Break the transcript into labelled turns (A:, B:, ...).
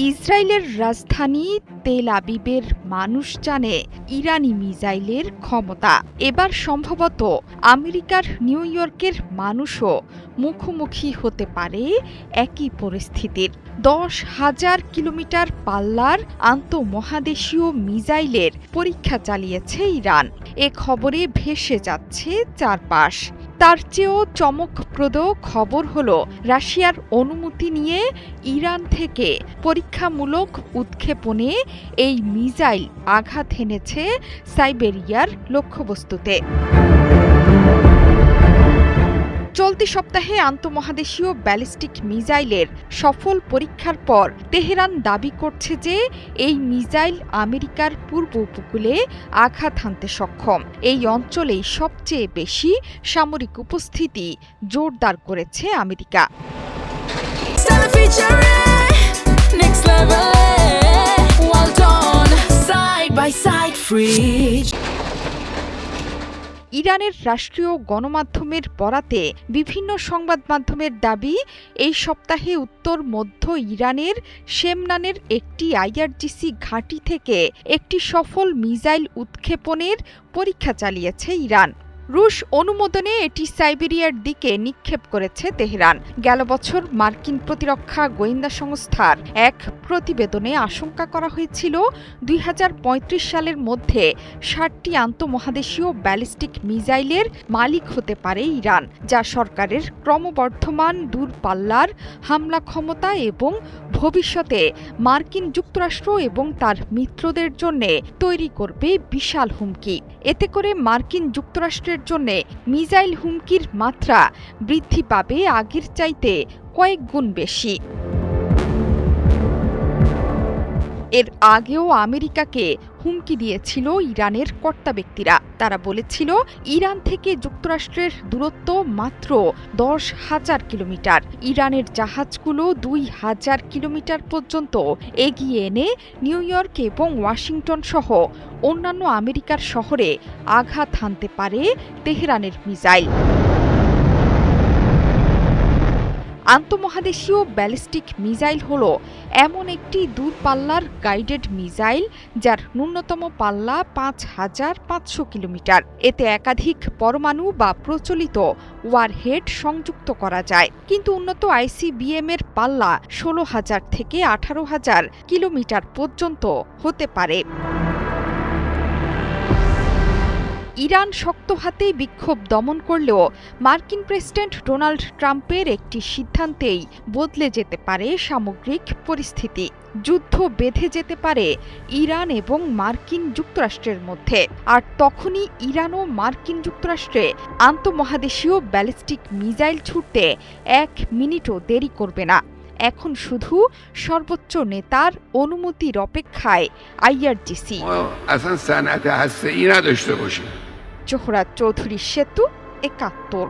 A: ইসরায়েলের রাজধানী তেল আবিবের মানুষ জানে ইরানি মিসাইলের ক্ষমতা। এবার সম্ভবত আমেরিকার নিউ ইয়র্কের মানুষও মুখোমুখি হতে পারে একই পরিস্থিতির। 10,000 কিলোমিটার পাল্লার আন্তঃমহাদেশীয় মিসাইলের পরীক্ষা চালিয়েছে ইরান। এ খবরে ভেসে যাচ্ছে চারপাশ। তার চেয়েও চমকপ্রদ খবর হলো রাশিয়ার অনুমতি নিয়ে ইরান থেকে পরীক্ষামূলক উৎক্ষেপণে এই মিসাইল আঘাত হেনেছে সাইবেরিয়ার লক্ষ্যবস্তুতে। চলতি সপ্তাহে আন্তঃমহাদেশীয় ব্যালিস্টিক মিসাইলের সফল পরীক্ষার পর তেহরান দাবি করছে যে এই মিসাইল আমেরিকার পূর্ব উপকূলে আঘাত হানতে সক্ষম। এই অঞ্চলেই সবচেয়ে বেশি সামরিক উপস্থিতি জোরদার করেছে আমেরিকা। ইরানের রাষ্ট্রীয় গণমাধ্যমের বরাতে বিভিন্ন সংবাদ মাধ্যমের দাবি, এই সপ্তাহে উত্তর মধ্য ইরানের শেমনানের একটি আইআরজিসি ঘাঁটি থেকে একটি সফল মিসাইল উৎক্ষেপণের পরীক্ষা চালিয়েছে ইরান। রুশ অনুমোদনে এটি সাইবেরিয়ার দিকে নিক্ষেপ করেছে তেহরান। গেল বছর মার্কিন প্রতিরক্ষা গোয়েন্দা সংস্থার এক প্রতিবেদনে আশঙ্কা করা হয়েছিল 2035 সালের মধ্যে 60টি আন্তঃমহাদেশীয় ব্যালিস্টিক মিসাইলের মালিক হতে পারে ইরান, যা সরকারের ক্রমবর্ধমান দূরপাল্লার হামলা ক্ষমতা এবং ভবিষ্যতে মার্কিন যুক্তরাষ্ট্র এবং তার মিত্রদের জন্য তৈরি করবে বিশাল হুমকি। এতে করে মার্কিন যুক্তরাষ্ট্রের জন্য মিসাইল হুমকির মাত্রা বৃদ্ধি পাবে আগের চাইতে কয়েক গুণ বেশি। এর আগেও আমেরিকাকে হুমকি দিয়েছিল ইরানের কর্তা ব্যক্তিরা। তারা বলেছিল ইরান থেকে যুক্তরাষ্ট্রের দূরত্ব মাত্র 10,000 কিলোমিটার। ইরানের জাহাজগুলো 2,000 কিলোমিটার পর্যন্ত এগিয়ে এনে নিউ ইয়র্ক এবং ওয়াশিংটন সহ অন্যান্য আমেরিকার শহরে আঘাত হানতে পারে তেহরানের মিসাইল। আন্তঃমহাদেশীয় ব্যালিস্টিক মিসাইল হল এমন একটি দূরপাল্লার গাইডেড মিসাইল যার ন্যূনতম পাল্লা 5,500 কিলোমিটার। এতে একাধিক পরমাণু বা প্রচলিত ওয়ারহেড সংযুক্ত করা যায়, কিন্তু উন্নত আইসিবিএম এর পাল্লা 16,000 থেকে 18,000 কিলোমিটার পর্যন্ত হতে পারে। ইরান শক্ত হাতে বিক্ষোভ দমন করলেও মার্কিন প্রেসিডেন্ট ডোনাল্ড ট্রাম্পের একটি সিদ্ধান্তেই বদলে যেতে পারে সামগ্রিক পরিস্থিতি। যুদ্ধ বেঁধে যেতে পারে ইরান এবং মার্কিন যুক্তরাষ্ট্রের মধ্যে, আর তখনই ইরান ও মার্কিন যুক্তরাষ্ট্রে আন্তঃমহাদেশীয় ব্যালিস্টিক মিসাইল ছুড়তে 1 মিনিটও দেরি করবে না। এখন শুধু সর্বোচ্চ নেতার অনুমতির অপেক্ষায় আইআরজিসি। জোহরা চৌধুরী সেতু, 71।